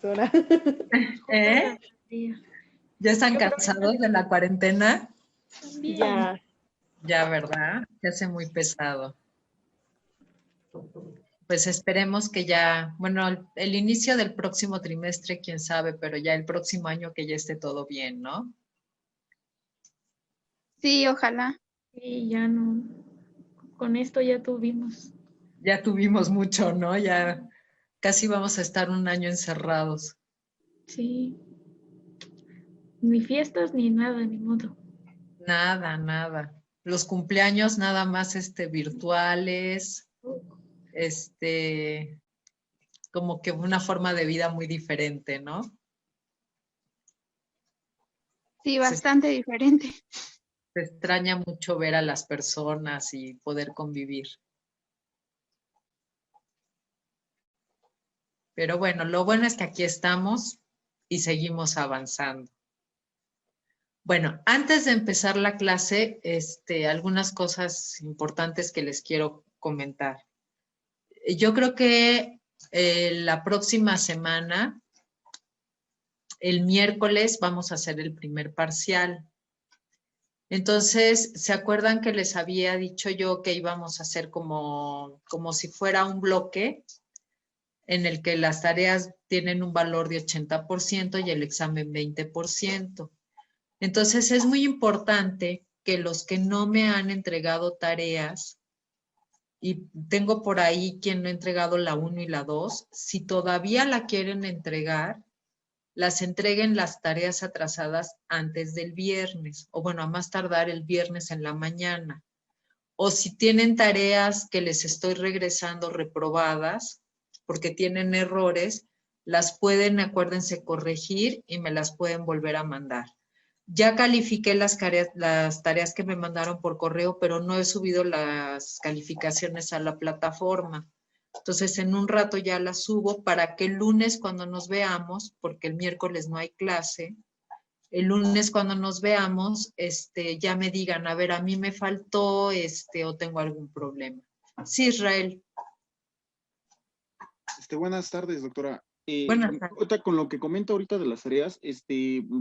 Doctora. ¿Eh? ¿Ya están cansados de la cuarentena? Ya. Ya, ¿verdad? Se hace muy pesado. Pues esperemos que ya, bueno, el inicio del próximo trimestre, quién sabe, pero ya el próximo año que ya esté todo bien, ¿no? Sí, ojalá. Sí, ya no. Con esto ya tuvimos. Ya tuvimos mucho, ¿no? Ya casi vamos a estar un año encerrados. Sí. Ni fiestas ni nada, ni modo. Nada, nada. Los cumpleaños nada más virtuales, como que una forma de vida muy diferente, ¿no? Sí, bastante diferente. Se extraña mucho ver a las personas y poder convivir. Pero bueno, lo bueno es que aquí estamos y seguimos avanzando. Bueno, antes de empezar la clase, algunas cosas importantes que les quiero comentar. Yo creo que la próxima semana, el miércoles, vamos a hacer el primer parcial. Entonces, ¿se acuerdan que les había dicho yo que íbamos a hacer como si fuera un bloque en el que las tareas tienen un valor de 80% y el examen 20%? Entonces, es muy importante que los que no me han entregado tareas, y tengo por ahí quien no ha entregado la 1 y la 2, si todavía la quieren entregar, las entreguen las tareas atrasadas antes del viernes, o bueno, a más tardar el viernes en la mañana. O si tienen tareas que les estoy regresando reprobadas, porque tienen errores, las pueden, acuérdense, corregir y me las pueden volver a mandar. Ya califiqué las tareas que me mandaron por correo, pero no he subido las calificaciones a la plataforma. Entonces, en un rato ya las subo para que el lunes cuando nos veamos, porque el miércoles no hay clase, el lunes cuando nos veamos, ya me digan, a ver, a mí me faltó, o tengo algún problema. Sí, Israel. Buenas tardes, doctora. Buenas tardes. Ahorita con lo que comenta ahorita de las tareas,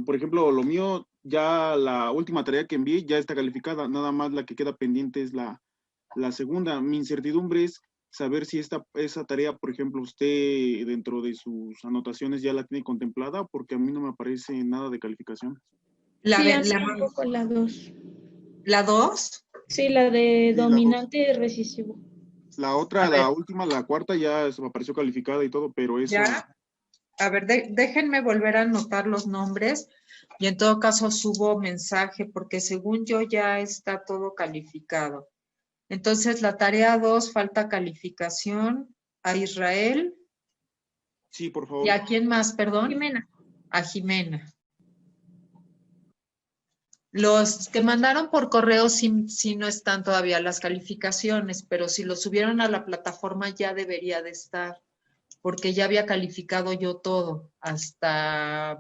por ejemplo, lo mío, ya la última tarea que envié ya está calificada, nada más la que queda pendiente es la segunda. Mi incertidumbre es saber si esa tarea, por ejemplo, usted dentro de sus anotaciones ya la tiene contemplada, porque a mí no me aparece nada de calificación. Tampoco la 2. ¿La 2? Sí, la de Sí, dominante y recesivo. La otra, la última, la cuarta ya se me apareció calificada y todo, pero eso... ¿Ya? A ver, déjenme volver a anotar los nombres y en todo caso subo mensaje porque según yo ya está todo calificado. Entonces, la tarea 2 falta calificación a Israel. Sí, por favor. ¿Y a quién más, perdón? Jimena. A Jimena. Los que mandaron por correo sí no están todavía las calificaciones, pero si los subieron a la plataforma ya debería de estar, porque ya había calificado yo todo, hasta,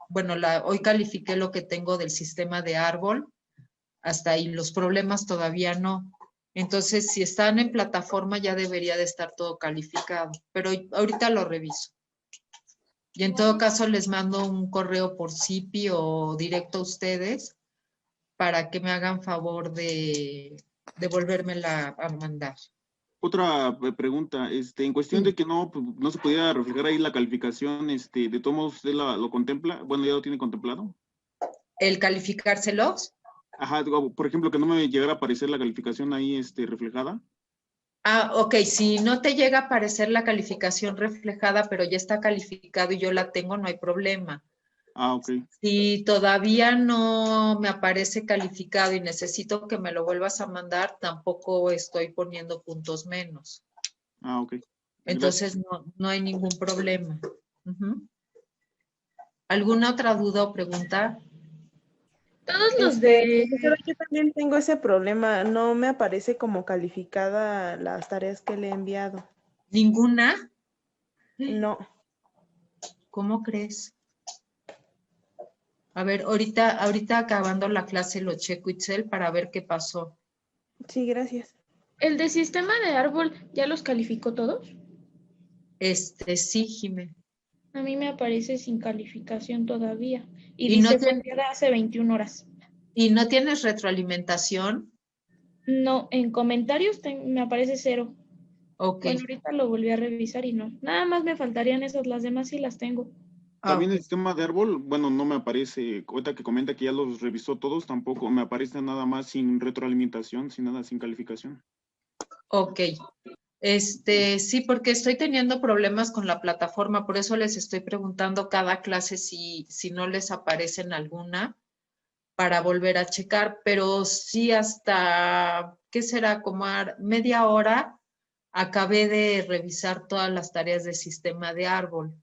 bueno, hoy califiqué lo que tengo del sistema de árbol, hasta ahí los problemas todavía no. Entonces, si están en plataforma ya debería de estar todo calificado, pero ahorita lo reviso. Y en todo caso les mando un correo por CIPI o directo a ustedes para que me hagan favor de volvérmela a mandar. Otra pregunta, en cuestión de que no se podía reflejar ahí la calificación, de todos modos usted lo contempla, bueno, ya lo tiene contemplado. ¿El calificárselos? Ajá, por ejemplo, que no me llegara a aparecer la calificación ahí, reflejada. Ah, ok, si no te llega a aparecer la calificación reflejada, pero ya está calificado y yo la tengo, no hay problema. Ah, ok. Si todavía no me aparece calificado y necesito que me lo vuelvas a mandar, tampoco estoy poniendo puntos menos. Ah, ok. Entonces no hay ningún problema. ¿Alguna otra duda o pregunta? Todos los de... Yo también tengo ese problema, no me aparece como calificada las tareas que le he enviado. ¿Ninguna? No. ¿Cómo crees? A ver, ahorita acabando la clase lo checo, Itzel, para ver qué pasó. Sí, gracias. ¿El de sistema de árbol ya los calificó todos? Sí, Jimé. A mí me aparece sin calificación todavía. Y ¿Y no, dice fue enviada hace 21 horas. y no tienes retroalimentación? No, en comentarios me aparece 0. Ok. Bueno, ahorita lo volví a revisar y no. Nada más me faltarían esas, las demás sí las tengo. También Ok. el sistema de árbol, bueno, no me aparece, ahorita que comenta que ya los revisó todos, tampoco me aparece nada más sin retroalimentación, sin nada, sin calificación. Ok. Sí, porque estoy teniendo problemas con la plataforma, por eso les estoy preguntando cada clase si no les aparece en alguna para volver a checar, pero sí hasta, ¿qué será? Como media hora acabé de revisar todas las tareas de sistema de árbol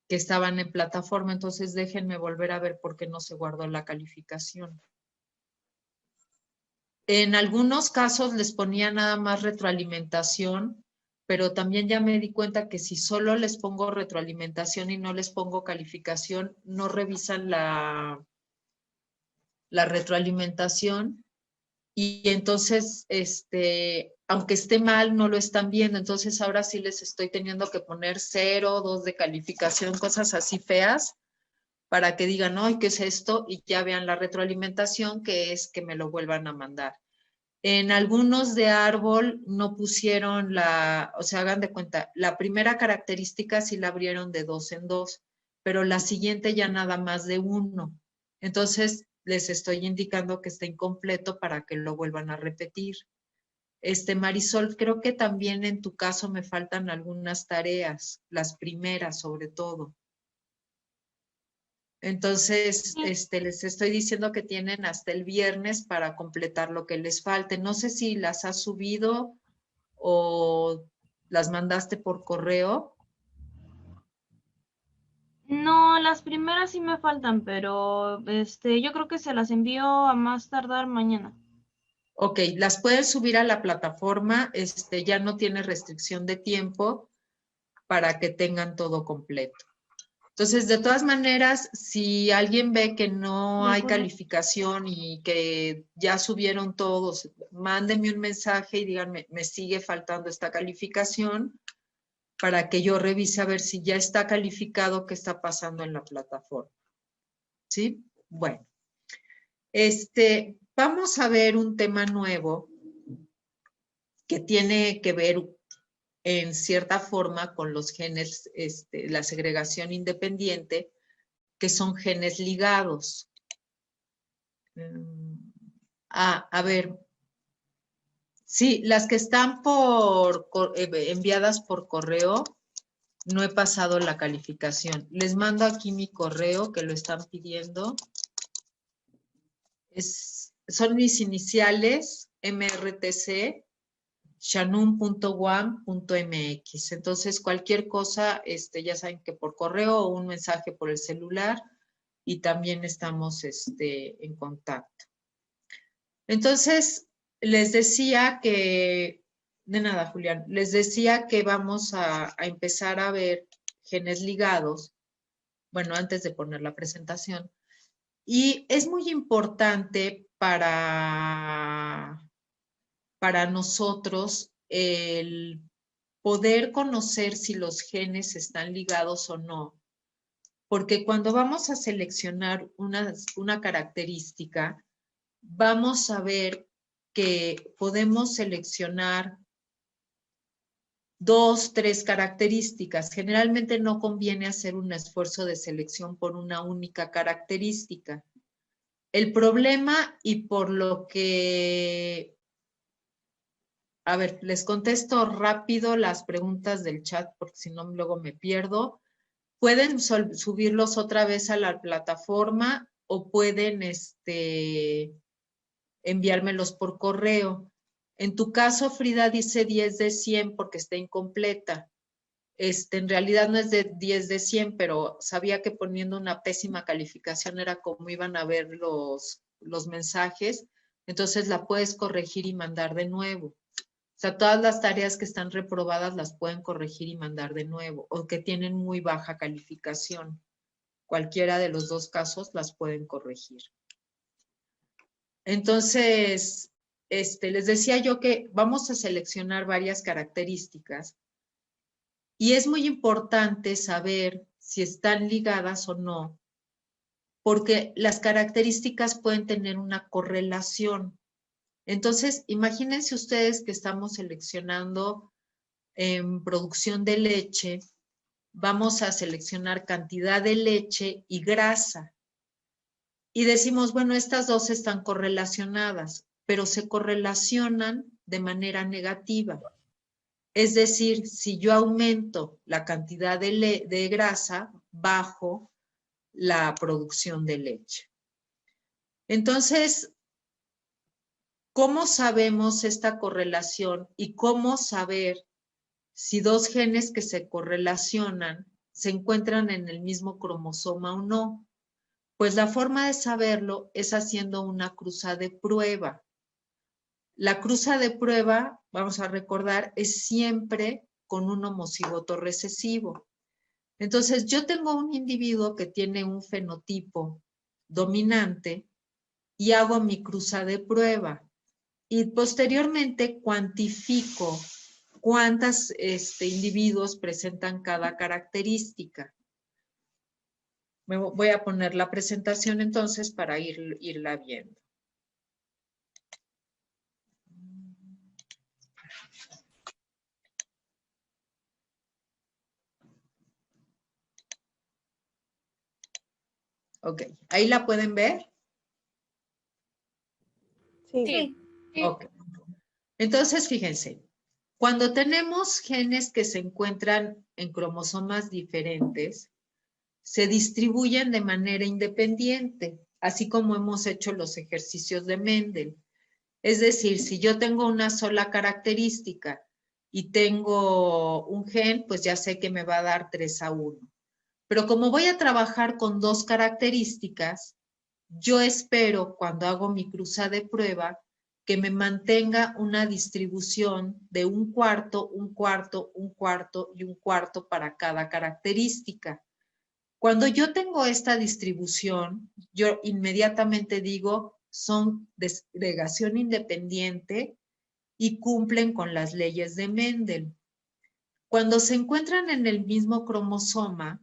que estaban en plataforma, entonces déjenme volver a ver por qué no se guardó la calificación. En algunos casos les ponía nada más retroalimentación, pero también ya me di cuenta que si solo les pongo retroalimentación y no les pongo calificación, no revisan la retroalimentación y entonces, aunque esté mal, no lo están viendo. Entonces ahora sí les estoy teniendo que poner 0, 2 de calificación, cosas así feas, para que digan, ay, ¿qué es esto? Y ya vean la retroalimentación, que es que me lo vuelvan a mandar. En algunos de árbol no pusieron o sea, hagan de cuenta, la primera característica sí la abrieron de 2 en 2, pero la siguiente ya nada más de 1. Entonces, les estoy indicando que está incompleto para que lo vuelvan a repetir. Marisol, creo que también en tu caso me faltan algunas tareas, las primeras sobre todo. Entonces, les estoy diciendo que tienen hasta el viernes para completar lo que les falte. No sé si las has subido o las mandaste por correo. No, las primeras sí me faltan, pero yo creo que se las envío a más tardar mañana. Ok, las puedes subir a la plataforma, ya no tiene restricción de tiempo para que tengan todo completo. Entonces, de todas maneras, si alguien ve que no hay calificación y que ya subieron todos, mándenme un mensaje y díganme, me sigue faltando esta calificación para que yo revise a ver si ya está calificado, qué está pasando en la plataforma. ¿Sí? Bueno. Vamos a ver un tema nuevo que tiene que ver en cierta forma con los genes, la segregación independiente, que son genes ligados. A ver, sí, las que están enviadas por correo, no he pasado la calificación. Les mando aquí mi correo que lo están pidiendo. Son mis iniciales, mrtc, shanun.wam.mx. Entonces, cualquier cosa, ya saben que por correo o un mensaje por el celular, y también estamos en contacto. Entonces, les decía que, de nada, Julián, les decía que vamos a empezar a ver genes ligados, bueno, antes de poner la presentación, y es muy importante para nosotros el poder conocer si los genes están ligados o no, porque cuando vamos a seleccionar una característica, vamos a ver que podemos seleccionar 2, 3 características. Generalmente no conviene hacer un esfuerzo de selección por una única característica. El problema, y por lo que, a ver, les contesto rápido las preguntas del chat, porque si no luego me pierdo. Pueden subirlos otra vez a la plataforma o pueden enviármelos por correo. En tu caso, Frida, dice 10 de 100 porque está incompleta. En realidad no es de 10 de 100, pero sabía que poniendo una pésima calificación era como iban a ver los mensajes. Entonces la puedes corregir y mandar de nuevo. O sea, todas las tareas que están reprobadas las pueden corregir y mandar de nuevo, o que tienen muy baja calificación. Cualquiera de los dos casos las pueden corregir. Entonces, les decía yo que vamos a seleccionar varias características y es muy importante saber si están ligadas o no, porque las características pueden tener una correlación. Entonces, imagínense ustedes que estamos seleccionando en producción de leche, vamos a seleccionar cantidad de leche y grasa. Y decimos, bueno, estas dos están correlacionadas, pero se correlacionan de manera negativa. Es decir, si yo aumento la cantidad de grasa, bajo la producción de leche. Entonces, ¿cómo sabemos esta correlación y cómo saber si dos genes que se correlacionan se encuentran en el mismo cromosoma o no? Pues la forma de saberlo es haciendo una cruza de prueba. La cruza de prueba, vamos a recordar, es siempre con un homocigoto recesivo. Entonces, yo tengo un individuo que tiene un fenotipo dominante y hago mi cruza de prueba. Y posteriormente cuantifico cuántos individuos presentan cada característica. Voy a poner la presentación entonces para irla viendo. Ok, ¿ahí la pueden ver? Sí. Ok. Entonces, fíjense, cuando tenemos genes que se encuentran en cromosomas diferentes, se distribuyen de manera independiente, así como hemos hecho los ejercicios de Mendel. Es decir, si yo tengo una sola característica y tengo un gen, pues ya sé que me va a dar 3:1. Pero como voy a trabajar con dos características, yo espero cuando hago mi cruza de prueba que me mantenga una distribución de 1/4, 1/4, 1/4 y 1/4 para cada característica. Cuando yo tengo esta distribución, yo inmediatamente digo, son de segregación independiente y cumplen con las leyes de Mendel. Cuando se encuentran en el mismo cromosoma,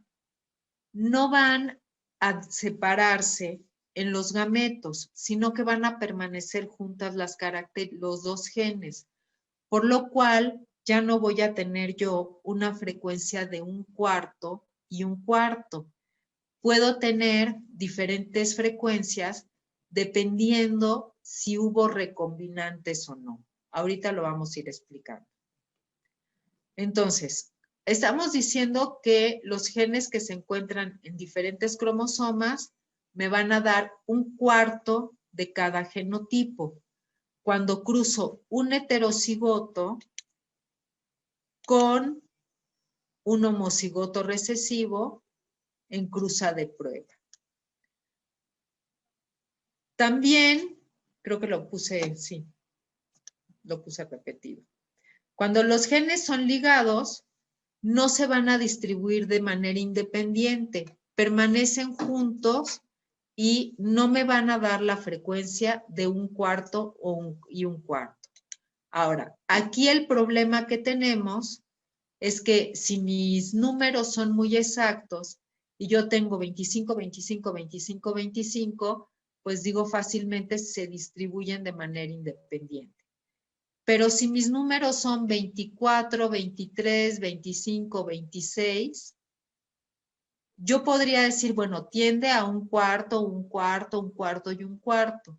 no van a separarse en los gametos, sino que van a permanecer juntas los dos genes, por lo cual ya no voy a tener yo una frecuencia de 1/4 y 1/4. Puedo tener diferentes frecuencias dependiendo si hubo recombinantes o no. Ahorita lo vamos a ir explicando. Entonces, estamos diciendo que los genes que se encuentran en diferentes cromosomas me van a dar 1/4 de cada genotipo. Cuando cruzo un heterocigoto con un homocigoto recesivo en cruza de prueba. También, creo que lo puse, sí, lo puse repetido. Cuando los genes son ligados, no se van a distribuir de manera independiente, permanecen juntos y no me van a dar la frecuencia de 1/4 y 1/4. Ahora, aquí el problema que tenemos es que si mis números son muy exactos y yo tengo 25, 25, 25, 25, pues digo fácilmente se distribuyen de manera independiente. Pero si mis números son 24, 23, 25, 26, yo podría decir, bueno, tiende a 1/4, 1/4, 1/4 y 1/4.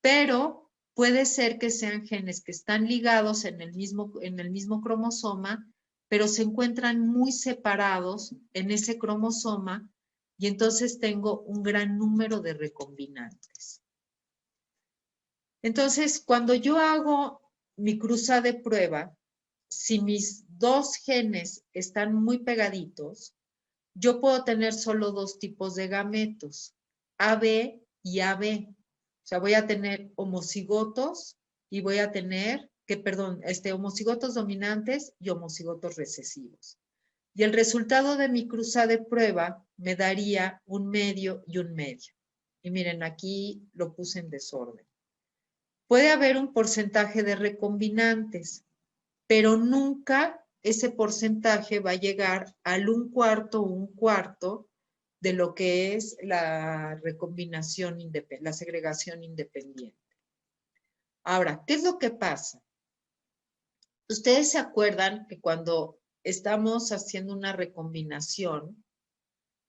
Pero puede ser que sean genes que están ligados en el mismo cromosoma, pero se encuentran muy separados en ese cromosoma y entonces tengo un gran número de recombinantes. Entonces, cuando yo hago mi cruza de prueba, si mis dos genes están muy pegaditos, yo puedo tener solo dos tipos de gametos, AB y AB. O sea, voy a tener homocigotos y voy a tener, homocigotos dominantes y homocigotos recesivos. Y el resultado de mi cruza de prueba me daría 1/2 y 1/2. Y miren, aquí lo puse en desorden. Puede haber un porcentaje de recombinantes, pero nunca ese porcentaje va a llegar al 1/4 de lo que es la recombinación independiente, la segregación independiente. Ahora, ¿qué es lo que pasa? Ustedes se acuerdan que cuando estamos haciendo una recombinación,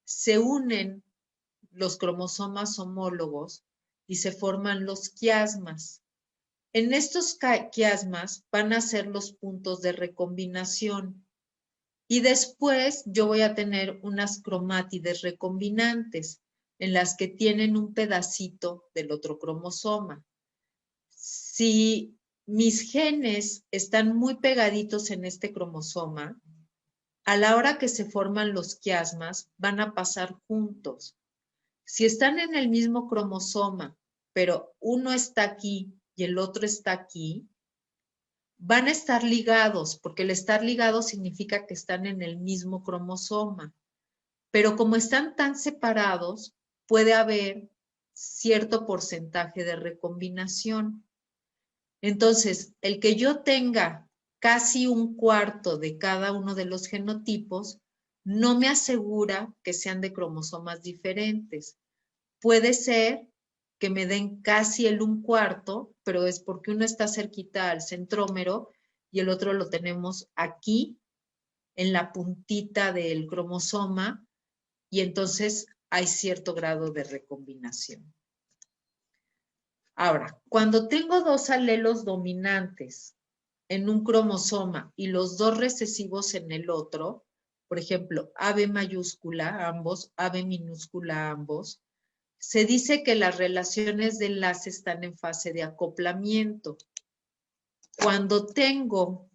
se unen los cromosomas homólogos y se forman los quiasmas. En estos quiasmas van a ser los puntos de recombinación y después yo voy a tener unas cromátides recombinantes en las que tienen un pedacito del otro cromosoma. Si mis genes están muy pegaditos en este cromosoma, a la hora que se forman los quiasmas van a pasar juntos. Si están en el mismo cromosoma, pero uno está aquí y el otro está aquí, van a estar ligados, porque el estar ligados significa que están en el mismo cromosoma. Pero como están tan separados, puede haber cierto porcentaje de recombinación. Entonces, el que yo tenga casi 1/4 de cada uno de los genotipos no me asegura que sean de cromosomas diferentes. Puede ser que me den casi el 1/4, pero es porque uno está cerquita al centrómero y el otro lo tenemos aquí, en la puntita del cromosoma, y entonces hay cierto grado de recombinación. Ahora, cuando tengo dos alelos dominantes en un cromosoma y los dos recesivos en el otro, por ejemplo, AB mayúscula ambos, AB minúscula ambos, se dice que las relaciones de enlace están en fase de acoplamiento. Cuando tengo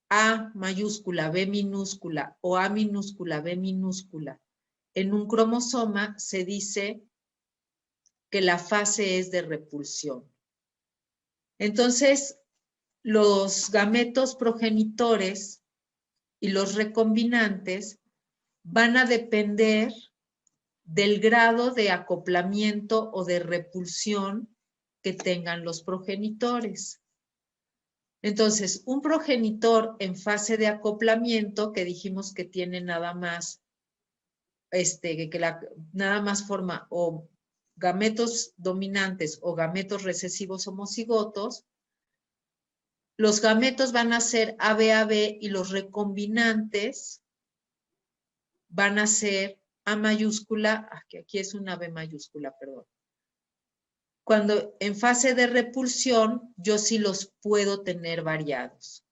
A mayúscula, B minúscula o A minúscula, B minúscula en un cromosoma, se dice que la fase es de repulsión. Entonces, los gametos progenitores y los recombinantes van a depender del grado de acoplamiento o de repulsión que tengan los progenitores. Entonces, un progenitor en fase de acoplamiento, que dijimos que tiene nada más, nada más forma o gametos dominantes o gametos recesivos homocigotos, los gametos van a ser AB-AB y los recombinantes van a ser A mayúscula, aquí es una B mayúscula, perdón. Cuando en fase de repulsión, yo sí los puedo tener variados.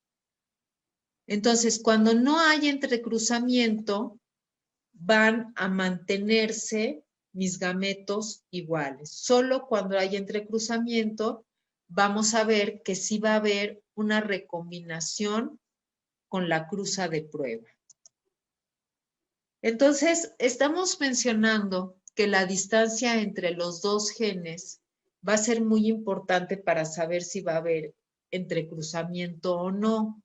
Entonces, cuando no hay entrecruzamiento, van a mantenerse mis gametos iguales. Solo cuando hay entrecruzamiento, vamos a ver que sí va a haber una recombinación con la cruza de prueba. Entonces, estamos mencionando que la distancia entre los dos genes va a ser muy importante para saber si va a haber entrecruzamiento o no.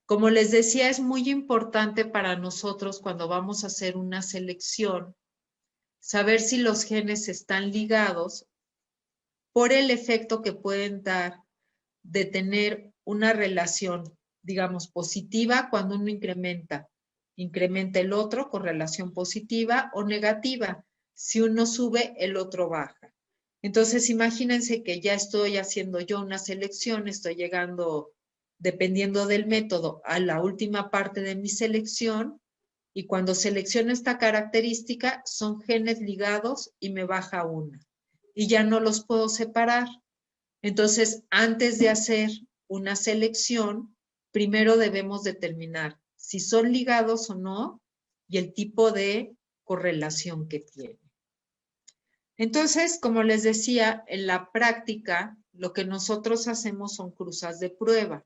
Como les decía, es muy importante para nosotros cuando vamos a hacer una selección, saber si los genes están ligados por el efecto que pueden dar de tener una relación, digamos, positiva cuando uno incrementa el otro, correlación positiva, o negativa. Si uno sube, el otro baja. Entonces, imagínense que ya estoy haciendo yo una selección, estoy llegando, dependiendo del método, a la última parte de mi selección, y cuando selecciono esta característica, son genes ligados y me baja una. Y ya no los puedo separar. Entonces, antes de hacer una selección, primero debemos determinar si son ligados o no y el tipo de correlación que tienen. Entonces, como les decía, en la práctica, lo que nosotros hacemos son cruzas de prueba.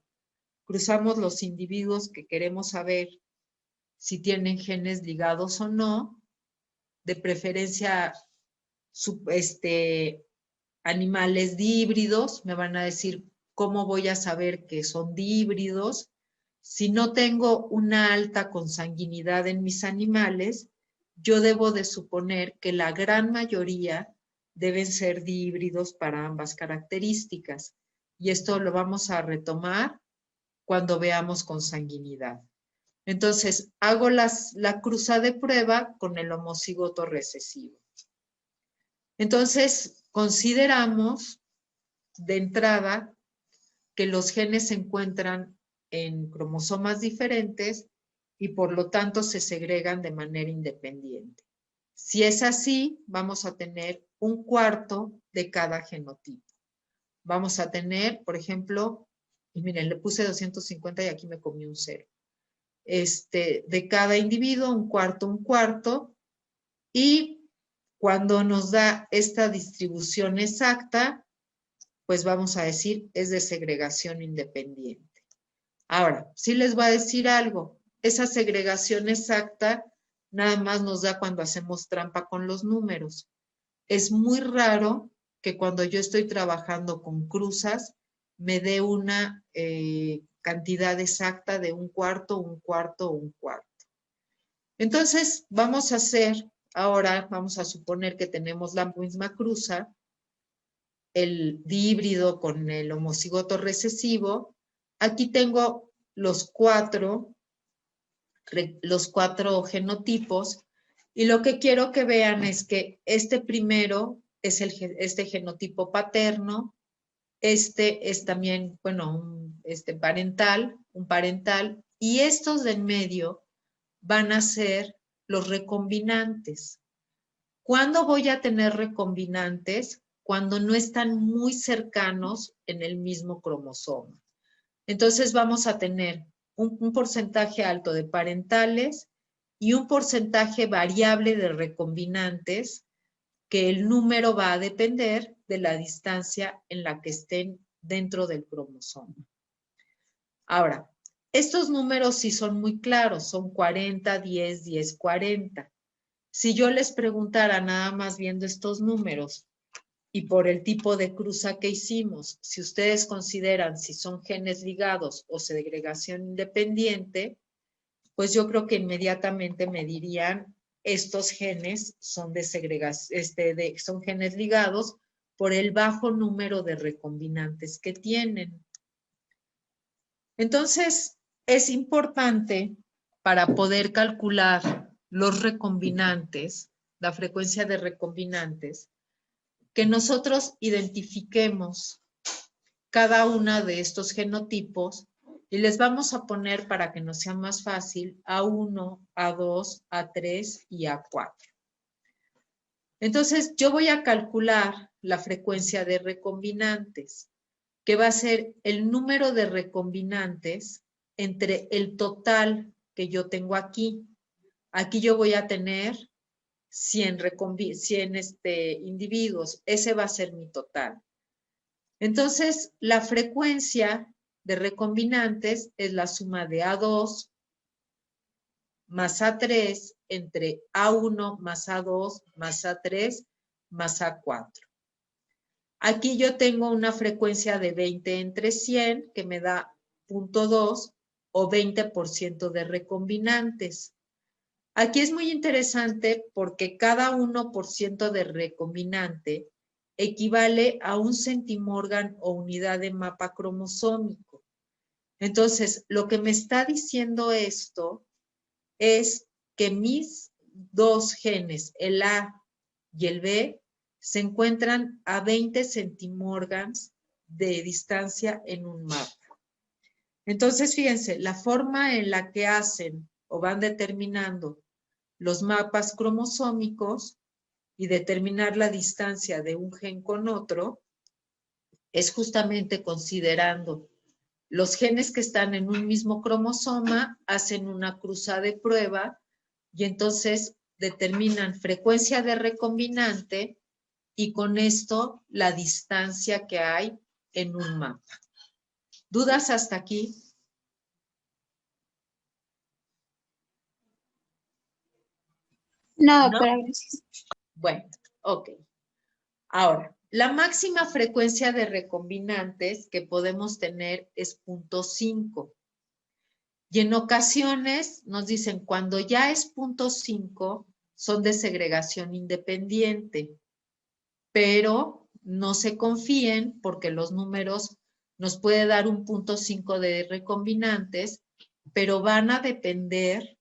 Cruzamos los individuos que queremos saber si tienen genes ligados o no, de preferencia animales dihíbridos. Me van a decir cómo voy a saber que son dihíbridos. Si no tengo una alta consanguinidad en mis animales, yo debo de suponer que la gran mayoría deben ser dihíbridos para ambas características. Y esto lo vamos a retomar cuando veamos consanguinidad. Entonces, hago la cruza de prueba con el homocigoto recesivo. Entonces, consideramos de entrada que los genes se encuentran en cromosomas diferentes y por lo tanto se segregan de manera independiente. Si es así, vamos a tener un cuarto de cada genotipo. Vamos a tener, por ejemplo, y miren, le puse 250 y aquí me comí un 0. De cada individuo, un cuarto, y cuando nos da esta distribución exacta, pues vamos a decir, es de segregación independiente. Ahora, sí les voy a decir algo, esa segregación exacta nada más nos da cuando hacemos trampa con los números. Es muy raro que cuando yo estoy trabajando con cruzas, me dé una cantidad exacta de un cuarto. Entonces, vamos a hacer, ahora vamos a suponer que tenemos la misma cruza, el dihíbrido con el homocigoto recesivo. Aquí tengo los cuatro genotipos y lo que quiero que vean es que este primero es este genotipo paterno, este es también, bueno, un parental, y estos de en medio van a ser los recombinantes. ¿Cuándo voy a tener recombinantes? Cuando no están muy cercanos en el mismo cromosoma. Entonces vamos a tener un porcentaje alto de parentales y un porcentaje variable de recombinantes, que el número va a depender de la distancia en la que estén dentro del cromosoma. Ahora, estos números sí son muy claros, son 40, 10, 10, 40. Si yo les preguntara nada más viendo estos números y por el tipo de cruza que hicimos, si ustedes consideran si son genes ligados o segregación independiente, pues yo creo que inmediatamente me dirían estos genes son de segregación, son genes ligados por el bajo número de recombinantes que tienen. Entonces, es importante para poder calcular los recombinantes, la frecuencia de recombinantes, que nosotros identifiquemos cada uno de estos genotipos y les vamos a poner, para que nos sea más fácil, A1, A2, A3 y A4. Entonces, yo voy a calcular la frecuencia de recombinantes, que va a ser el número de recombinantes entre el total que yo tengo aquí. Aquí yo voy a tener 100 individuos. Ese va a ser mi total. Entonces, la frecuencia de recombinantes es la suma de A2 más A3 entre A1 más A2 más A3 más A4. Aquí yo tengo una frecuencia de 20 entre 100 que me da 0.2 o 20% de recombinantes. Aquí es muy interesante porque cada 1% de recombinante equivale a un centimorgan o unidad de mapa cromosómico. Entonces, lo que me está diciendo esto es que mis dos genes, el A y el B, se encuentran a 20 centimorgans de distancia en un mapa. Entonces, fíjense, la forma en la que hacen o van determinando los mapas cromosómicos y determinar la distancia de un gen con otro es justamente considerando los genes que están en un mismo cromosoma, hacen una cruza de prueba y entonces determinan frecuencia de recombinante y con esto la distancia que hay en un mapa. ¿Dudas hasta aquí? No, ¿No? pero gracias. Bueno, ok. Ahora, la máxima frecuencia de recombinantes que podemos tener es 0.5. Y en ocasiones nos dicen, cuando ya es 0.5, son de segregación independiente. Pero no se confíen porque los números nos puede dar un 0.5 de recombinantes, pero van a depender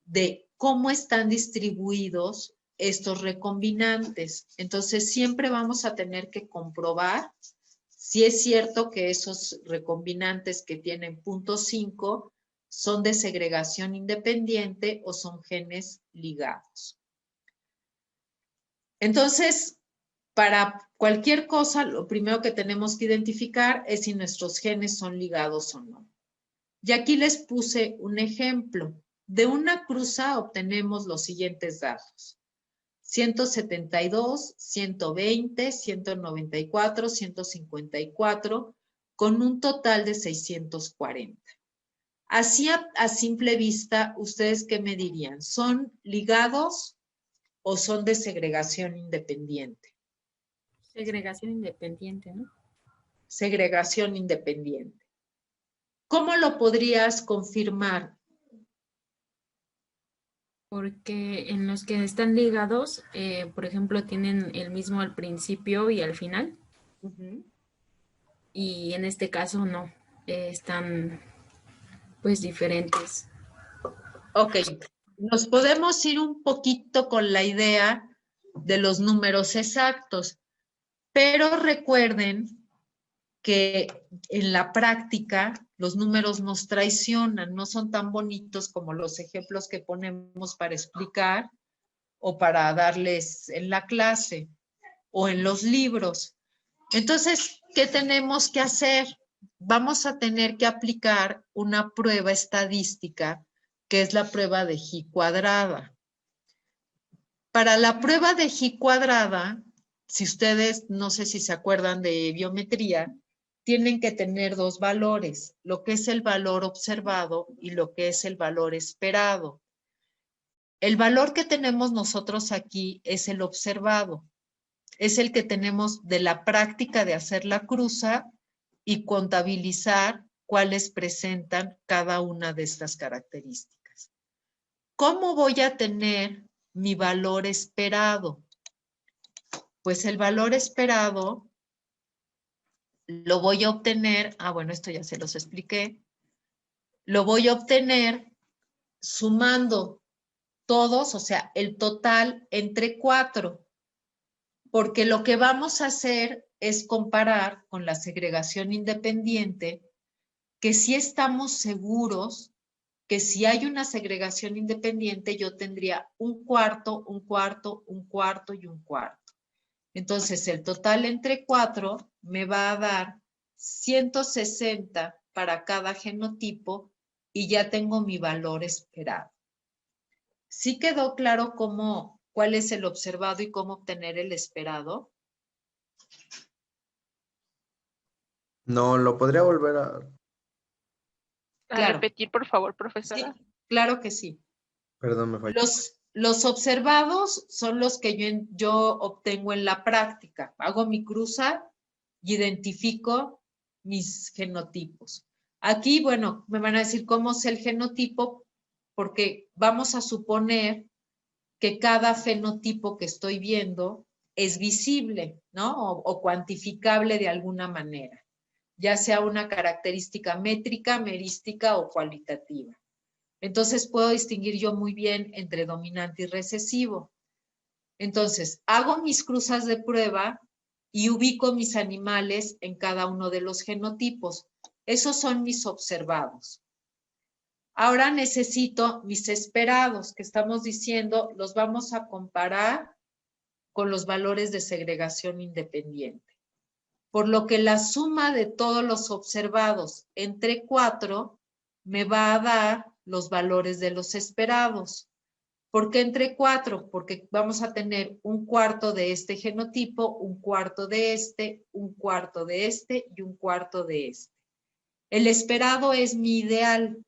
de cómo están distribuidos estos recombinantes. Entonces, siempre vamos a tener que comprobar si es cierto que esos recombinantes que tienen 0.5 son de segregación independiente o son genes ligados. Entonces, para cualquier cosa, lo primero que tenemos que identificar es si nuestros genes son ligados o no. Y aquí les puse un ejemplo. De una cruza obtenemos los siguientes datos: 172, 120, 194, 154, con un total de 640. Así a simple vista, ¿ustedes qué me dirían? ¿Son ligados o son de segregación independiente? Segregación independiente, ¿no? Segregación independiente. ¿Cómo lo podrías confirmar? Porque en los que están ligados, por ejemplo, tienen el mismo al principio y al final. Y en este caso no, están pues diferentes. Ok, nos podemos ir un poquito con la idea de los números exactos, pero recuerden que en la práctica los números nos traicionan, no son tan bonitos como los ejemplos que ponemos para explicar o para darles en la clase o en los libros. Entonces, ¿qué tenemos que hacer? Vamos a tener que aplicar una prueba estadística, que es la prueba de G cuadrada. Para la prueba de G cuadrada, si ustedes, no sé si se acuerdan de biometría, tienen que tener dos valores, lo que es el valor observado y lo que es el valor esperado. El valor que tenemos nosotros aquí es el observado, es el que tenemos de la práctica de hacer la cruza y contabilizar cuáles presentan cada una de estas características. ¿Cómo voy a tener mi valor esperado? Pues el valor esperado lo voy a obtener, bueno, esto ya se los expliqué, lo voy a obtener sumando todos, o sea, el total entre 4, porque lo que vamos a hacer es comparar con la segregación independiente, que sí estamos seguros que si hay una segregación independiente, yo tendría un cuarto, un cuarto, un cuarto y un cuarto. Entonces, el total entre 4 me va a dar 160 para cada genotipo y ya tengo mi valor esperado. ¿Sí quedó claro cuál es el observado y cómo obtener el esperado? No, ¿lo podría volver a...? Claro. Repetir, por favor, profesora? Sí, claro que sí. Perdón, me falló. Los observados son los que yo obtengo en la práctica. Hago mi cruza y identifico mis genotipos. Aquí, bueno, me van a decir cómo es el genotipo, porque vamos a suponer que cada fenotipo que estoy viendo es visible, ¿no? O cuantificable de alguna manera, ya sea una característica métrica, merística o cualitativa. Entonces puedo distinguir yo muy bien entre dominante y recesivo. Entonces, hago mis cruzas de prueba y ubico mis animales en cada uno de los genotipos. Esos son mis observados. Ahora necesito mis esperados, que estamos diciendo, los vamos a comparar con los valores de segregación independiente. Por lo que la suma de todos los observados entre 4 me va a dar los valores de los esperados. ¿Por qué entre 4? Porque vamos a tener un cuarto de este genotipo, un cuarto de este, un cuarto de este y un cuarto de este. El esperado es mi ideal.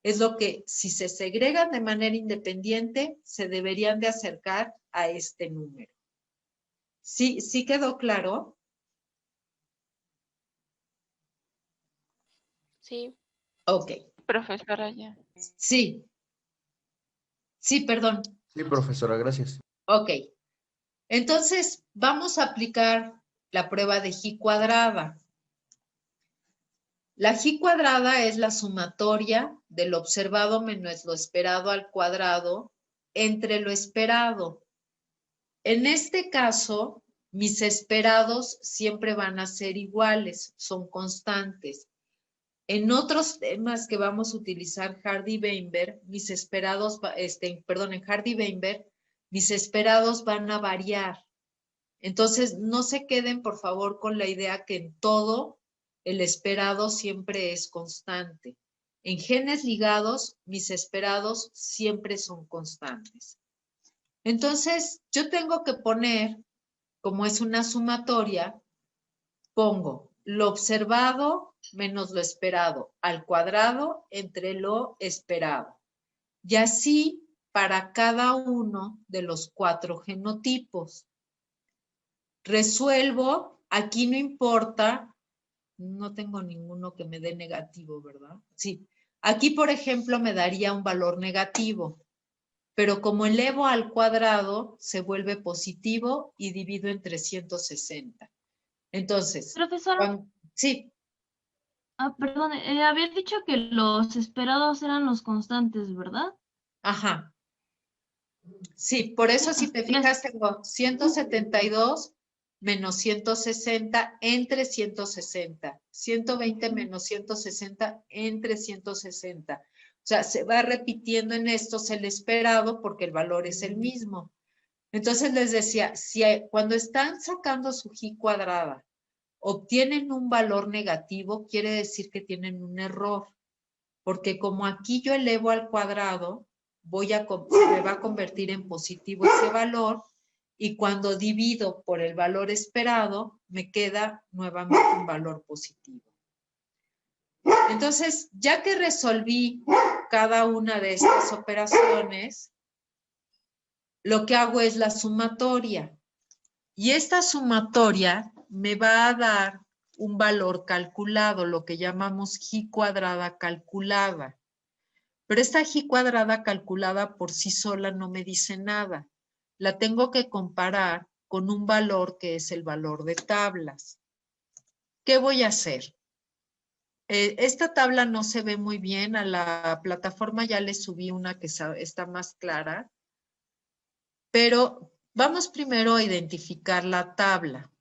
Es lo que, si se segregan de manera independiente, se deberían de acercar a este número. ¿Sí quedó claro? Sí. Ok. Profesora, ya. Sí. Sí, perdón. Sí, profesora, gracias. Ok. Entonces, vamos a aplicar la prueba de G cuadrada. La G cuadrada es la sumatoria de lo observado menos lo esperado al cuadrado entre lo esperado. En este caso, mis esperados siempre van a ser iguales, son constantes. En otros temas que vamos a utilizar Hardy-Weinberg, mis esperados, en Hardy-Weinberg, mis esperados van a variar. Entonces, no se queden, por favor, con la idea que en todo el esperado siempre es constante. En genes ligados, mis esperados siempre son constantes. Entonces, yo tengo que poner, como es una sumatoria, pongo lo observado menos lo esperado al cuadrado entre lo esperado. Y así para cada uno de los 4 genotipos. Resuelvo, aquí no importa, no tengo ninguno que me dé negativo, ¿verdad? Sí, aquí por ejemplo me daría un valor negativo, pero como elevo al cuadrado se vuelve positivo y divido en 360. Entonces, Profesora, sí. Perdón, habías dicho que los esperados eran los constantes, ¿verdad? Ajá. Sí, por eso si te fijas tengo 172 menos 160 entre 160. 120 menos 160 entre 160. O sea, se va repitiendo en estos el esperado porque el valor es el mismo. Entonces les decía, cuando están sacando su G cuadrada, obtienen un valor negativo, quiere decir que tienen un error. Porque como aquí yo elevo al cuadrado, me va a convertir en positivo ese valor, y cuando divido por el valor esperado, me queda nuevamente un valor positivo. Entonces, ya que resolví cada una de estas operaciones, lo que hago es la sumatoria. Y esta sumatoria me va a dar un valor calculado, lo que llamamos G cuadrada calculada. Pero esta G cuadrada calculada por sí sola no me dice nada. La tengo que comparar con un valor que es el valor de tablas. ¿Qué voy a hacer? Esta tabla no se ve muy bien. A la plataforma ya le subí una que está más clara. Pero vamos primero a identificar la tabla.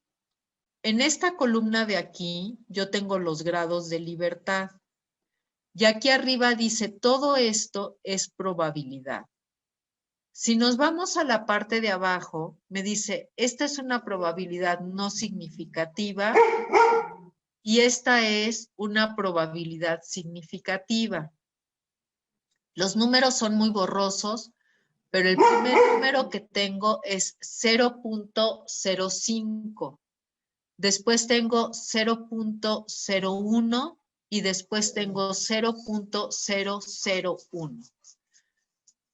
En esta columna de aquí yo tengo los grados de libertad. Y aquí arriba dice, todo esto es probabilidad. Si nos vamos a la parte de abajo, me dice, esta es una probabilidad no significativa y esta es una probabilidad significativa. Los números son muy borrosos, pero el primer número que tengo es 0.05. Después tengo 0.01 y después tengo 0.001.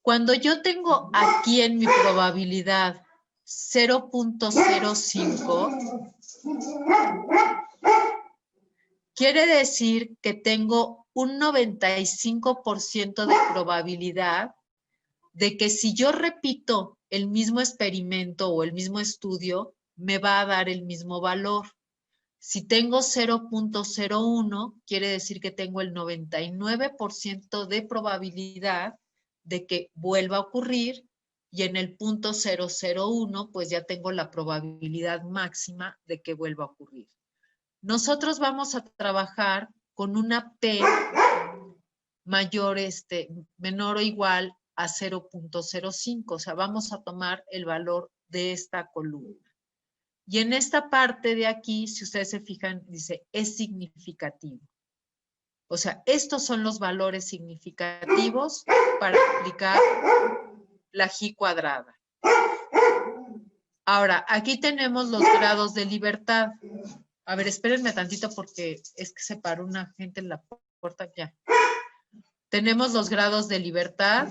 Cuando yo tengo aquí en mi probabilidad 0.05, quiere decir que tengo un 95% de probabilidad de que si yo repito el mismo experimento o el mismo estudio, me va a dar el mismo valor. Si tengo 0.01, quiere decir que tengo el 99% de probabilidad de que vuelva a ocurrir, y en el punto 001, pues ya tengo la probabilidad máxima de que vuelva a ocurrir. Nosotros vamos a trabajar con una P mayor, menor o igual a 0.05, o sea, vamos a tomar el valor de esta columna. Y en esta parte de aquí, si ustedes se fijan, dice, es significativo. O sea, estos son los valores significativos para aplicar la G cuadrada. Ahora, aquí tenemos los grados de libertad. A ver, espérenme tantito porque es que se paró una gente en la puerta. Ya. Tenemos los grados de libertad.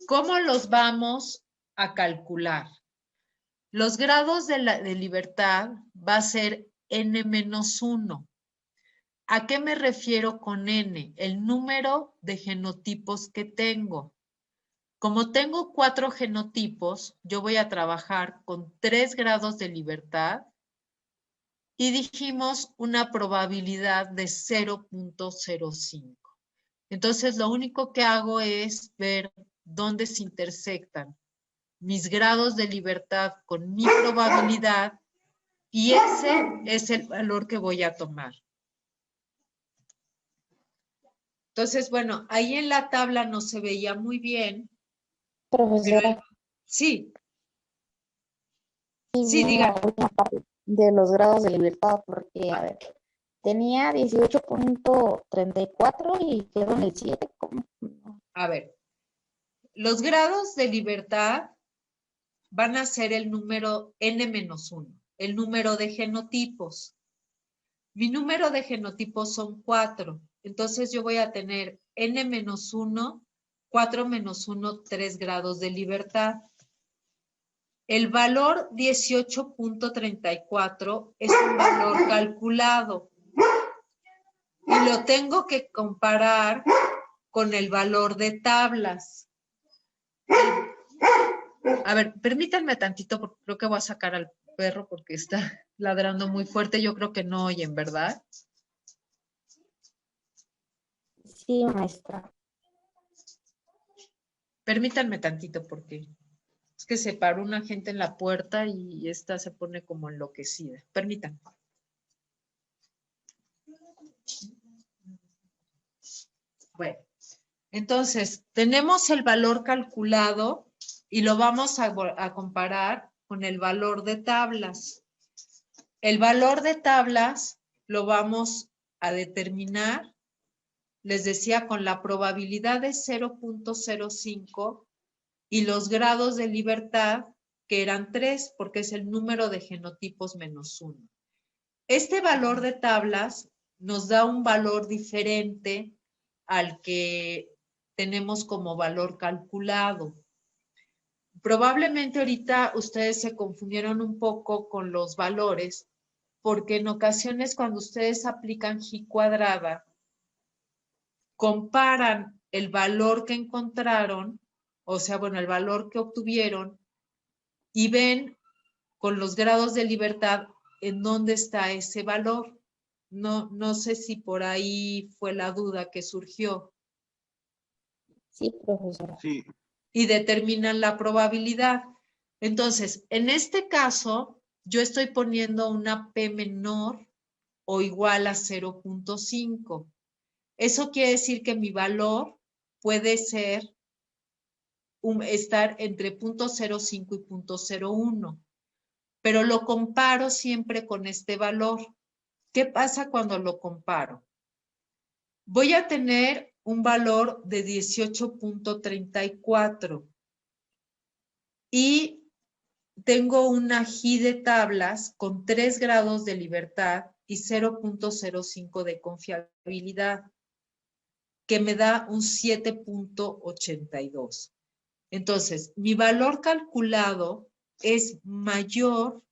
¿Cómo los vamos a calcular? Los grados de libertad va a ser n-1. ¿A qué me refiero con n? El número de genotipos que tengo. Como tengo 4 genotipos, yo voy a trabajar con 3 grados de libertad y dijimos una probabilidad de 0.05. Entonces, lo único que hago es ver dónde se intersectan mis grados de libertad con mi probabilidad y ese es el valor que voy a tomar. Entonces, bueno, ahí en la tabla no se veía muy bien. Profesora, Sí. sí, Sí, diga. la última parte de los grados de libertad, porque, a ver, tenía 18.34 y quedó en el 7. A ver, los grados de libertad van a ser el número n-1, el número de genotipos. Mi número de genotipos son 4. Entonces yo voy a tener n-1, 4 menos 1, 3 grados de libertad. El valor 18.34 es un valor calculado y lo tengo que comparar con el valor de tablas. A ver, permítanme tantito porque creo que voy a sacar al perro porque está ladrando muy fuerte. Yo creo que no oyen, ¿verdad? Sí, maestra. Permítanme tantito porque es que se paró una gente en la puerta y esta se pone como enloquecida. Permítanme. Bueno, entonces tenemos el valor calculado y lo vamos a comparar con el valor de tablas. El valor de tablas lo vamos a determinar, les decía, con la probabilidad de 0.05 y los grados de libertad, que eran 3, porque es el número de genotipos menos 1. Este valor de tablas nos da un valor diferente al que tenemos como valor calculado. Probablemente ahorita ustedes se confundieron un poco con los valores, porque en ocasiones cuando ustedes aplican G cuadrada, comparan el valor que encontraron, o sea, bueno, el valor que obtuvieron, y ven con los grados de libertad en dónde está ese valor. No sé si por ahí fue la duda que surgió. Sí, profesora. Sí. Y determinan la probabilidad. Entonces, en este caso, yo estoy poniendo una P menor o igual a 0.5. Eso quiere decir que mi valor puede ser estar entre 0.05 y 0.01, pero lo comparo siempre con este valor. ¿Qué pasa cuando lo comparo? Voy a tener un valor de 18.34 y tengo una G de tablas con 3 grados de libertad y 0.05 de confiabilidad, que me da un 7.82. Entonces, mi valor calculado es mayor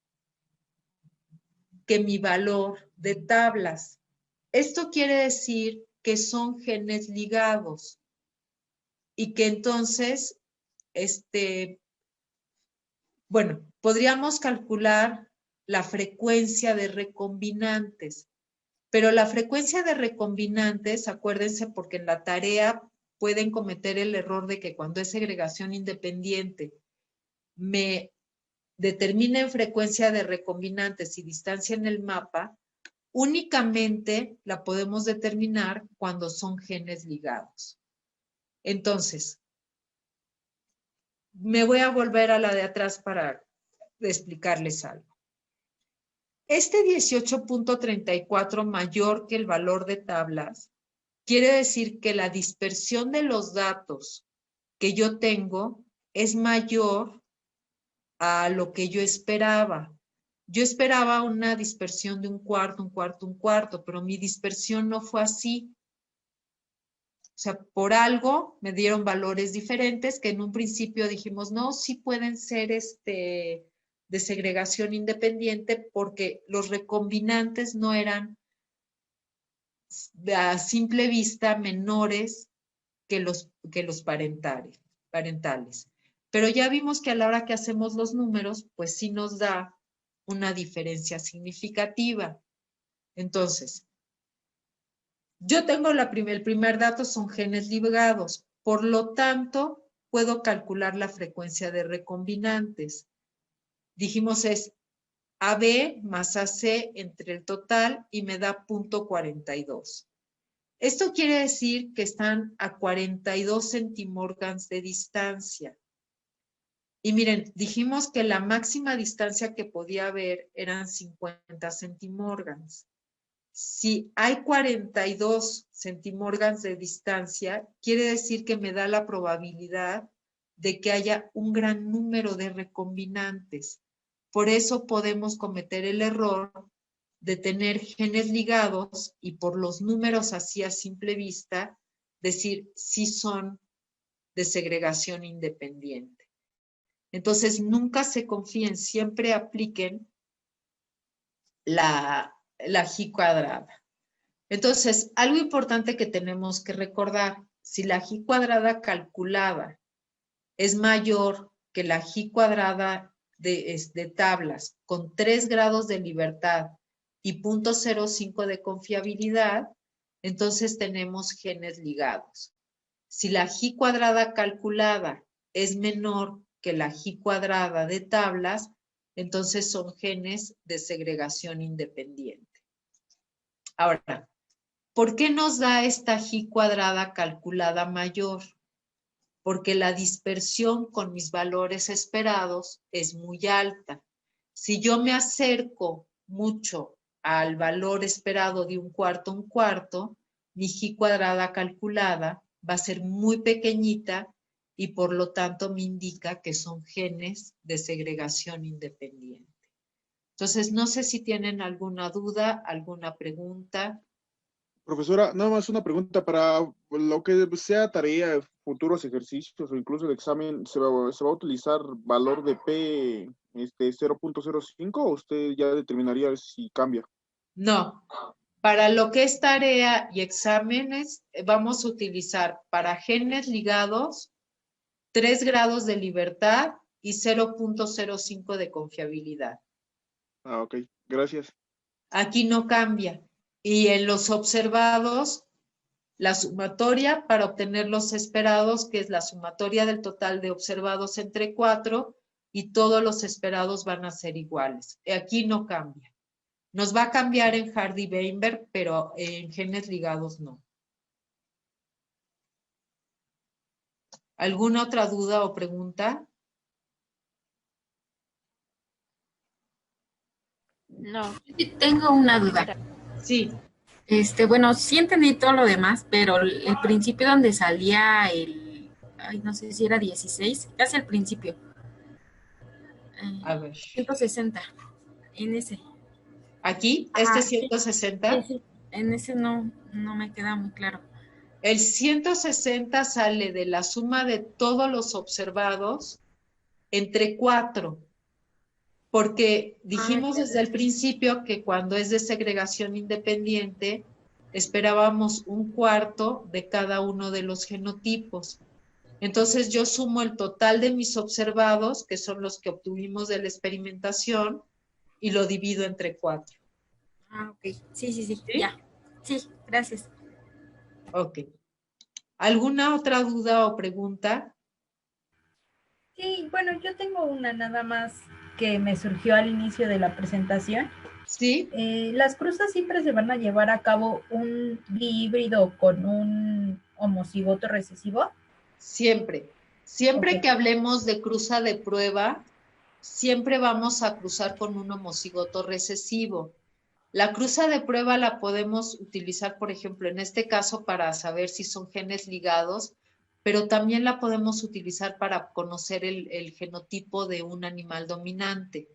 que mi valor de tablas. Esto quiere decir que son genes ligados y que entonces, bueno, podríamos calcular la frecuencia de recombinantes, pero la frecuencia de recombinantes, acuérdense, porque en la tarea pueden cometer el error de que cuando es segregación independiente me determinen frecuencia de recombinantes y distancia en el mapa, únicamente la podemos determinar cuando son genes ligados. Entonces, me voy a volver a la de atrás para explicarles algo. Este 18.34 mayor que el valor de tablas quiere decir que la dispersión de los datos que yo tengo es mayor a lo que yo esperaba. Yo esperaba una dispersión de un cuarto, pero mi dispersión no fue así. O sea, por algo me dieron valores diferentes que en un principio dijimos, no, sí pueden ser de segregación independiente porque los recombinantes no eran a simple vista menores que los parentales. Pero ya vimos que a la hora que hacemos los números, pues sí nos da una diferencia significativa. Entonces, yo tengo el primer dato son genes ligados, por lo tanto, puedo calcular la frecuencia de recombinantes. Dijimos es AB más AC entre el total y me da 0.42. Esto quiere decir que están a 42 centimorgans de distancia. Y miren, dijimos que la máxima distancia que podía haber eran 50 centimorgans. Si hay 42 centimorgans de distancia, quiere decir que me da la probabilidad de que haya un gran número de recombinantes. Por eso podemos cometer el error de tener genes ligados y por los números así a simple vista, decir si son de segregación independiente. Entonces, nunca se confíen, siempre apliquen la G cuadrada. Entonces, algo importante que tenemos que recordar, si la G cuadrada calculada es mayor que la G cuadrada de tablas con 3 grados de libertad y 0.05 de confiabilidad, entonces tenemos genes ligados. Si la G cuadrada calculada es menor que la G cuadrada de tablas, entonces son genes de segregación independiente. Ahora, ¿por qué nos da esta G cuadrada calculada mayor? Porque la dispersión con mis valores esperados es muy alta. Si yo me acerco mucho al valor esperado de un cuarto, mi G cuadrada calculada va a ser muy pequeñita y por lo tanto me indica que son genes de segregación independiente. Entonces, no sé si tienen alguna duda, alguna pregunta. Profesora, nada más una pregunta para lo que sea tarea, futuros ejercicios o incluso el examen, ¿se va a utilizar valor de P 0.05 o usted ya determinaría si cambia? No, para lo que es tarea y exámenes vamos a utilizar para genes ligados 3 grados de libertad y 0.05 de confiabilidad. Ah, ok, gracias. Aquí no cambia. Y en los observados, la sumatoria para obtener los esperados, que es la sumatoria del total de observados entre 4, y todos los esperados van a ser iguales. Aquí no cambia. Nos va a cambiar en Hardy-Weinberg, pero en genes ligados no. ¿Alguna otra duda o pregunta? No. Tengo una duda. Sí. Bueno, sí entendí todo lo demás, pero el principio donde salía no sé si era 16, casi al principio. A ver. 160, en ese. ¿Aquí? Ajá, 160. Sí. En ese no me queda muy claro. El 160 sale de la suma de todos los observados entre 4. Porque dijimos desde el principio que cuando es de segregación independiente, esperábamos un cuarto de cada uno de los genotipos. Entonces yo sumo el total de mis observados, que son los que obtuvimos de la experimentación, y lo divido entre 4. Ah, ok. Sí, ya. Sí, gracias. Ok. ¿Alguna otra duda o pregunta? Sí, bueno, yo tengo una nada más que me surgió al inicio de la presentación. Sí. ¿Las cruzas siempre se van a llevar a cabo un bihíbrido con un homocigoto recesivo? Siempre. Siempre Okay. que hablemos de cruza de prueba, siempre vamos a cruzar con un homocigoto recesivo. La cruza de prueba la podemos utilizar, por ejemplo, en este caso para saber si son genes ligados, pero también la podemos utilizar para conocer el genotipo de un animal dominante,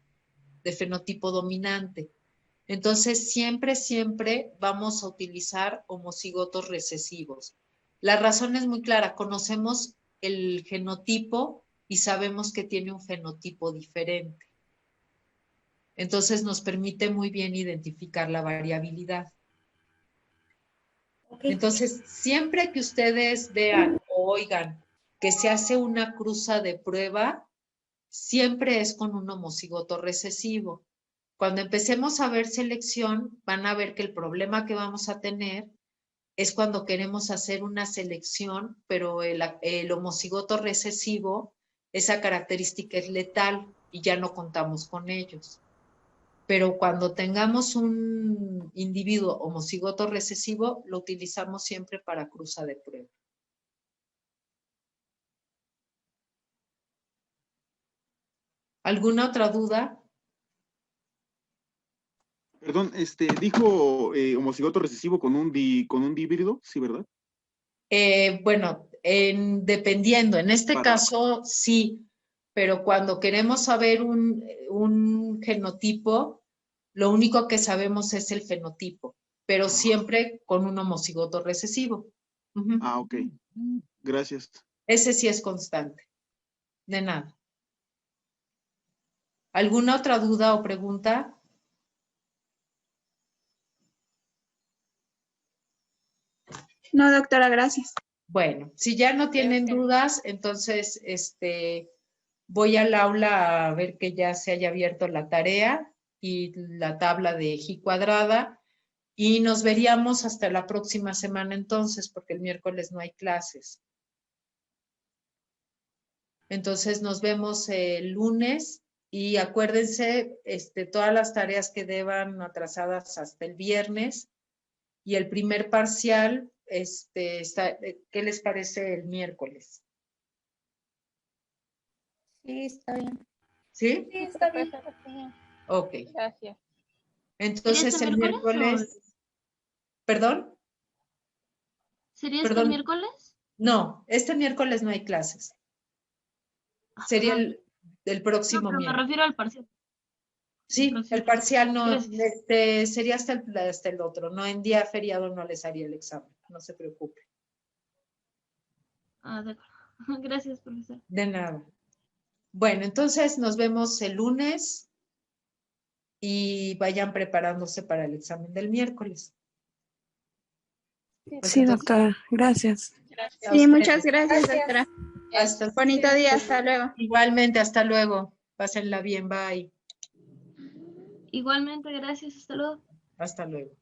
de fenotipo dominante. Entonces, siempre vamos a utilizar homocigotos recesivos. La razón es muy clara, conocemos el genotipo y sabemos que tiene un fenotipo diferente. Entonces, nos permite muy bien identificar la variabilidad. Okay. Entonces, siempre que ustedes vean o oigan que se hace una cruza de prueba, siempre es con un homocigoto recesivo. Cuando empecemos a ver selección, van a ver que el problema que vamos a tener es cuando queremos hacer una selección, pero el homocigoto recesivo, esa característica es letal y ya no contamos con ellos. Pero cuando tengamos un individuo homocigoto recesivo, lo utilizamos siempre para cruza de prueba. ¿Alguna otra duda? Perdón, dijo homocigoto recesivo con un híbrido, ¿sí, verdad? Bueno, dependiendo, en este caso sí, pero cuando queremos saber un genotipo, lo único que sabemos es el fenotipo, pero siempre con un homocigoto recesivo. Ah, ok. Gracias. Ese sí es constante. De nada. ¿Alguna otra duda o pregunta? No, doctora, gracias. Bueno, si ya no tienen dudas, entonces voy al aula a ver que ya se haya abierto la tarea y la tabla de G cuadrada y nos veríamos hasta la próxima semana entonces, porque el miércoles no hay clases. Entonces nos vemos el lunes y acuérdense todas las tareas que deban atrasadas hasta el viernes y el primer parcial ¿qué les parece el miércoles? Sí, está bien. ¿Sí? Sí, está bien. Ok. Gracias. Entonces ¿Sería el este miércoles... ¿Perdón? ¿Sería Perdón. este miércoles? No, este miércoles no hay clases. Sería el próximo No, pero me miércoles. refiero al parcial. Sí, el parcial no, Gracias. sería hasta el otro, no, en día feriado no les haría el examen, no se preocupe. Ah, de acuerdo. Gracias, profesor. De nada. Bueno, entonces nos vemos el lunes y vayan preparándose para el examen del miércoles. Sí, doctora, gracias. Gracias. Sí, muchas gracias, doctora. Hasta Bonito día, hasta luego. Igualmente, hasta luego. Pásenla bien, bye. Igualmente, gracias. Hasta luego. Hasta luego.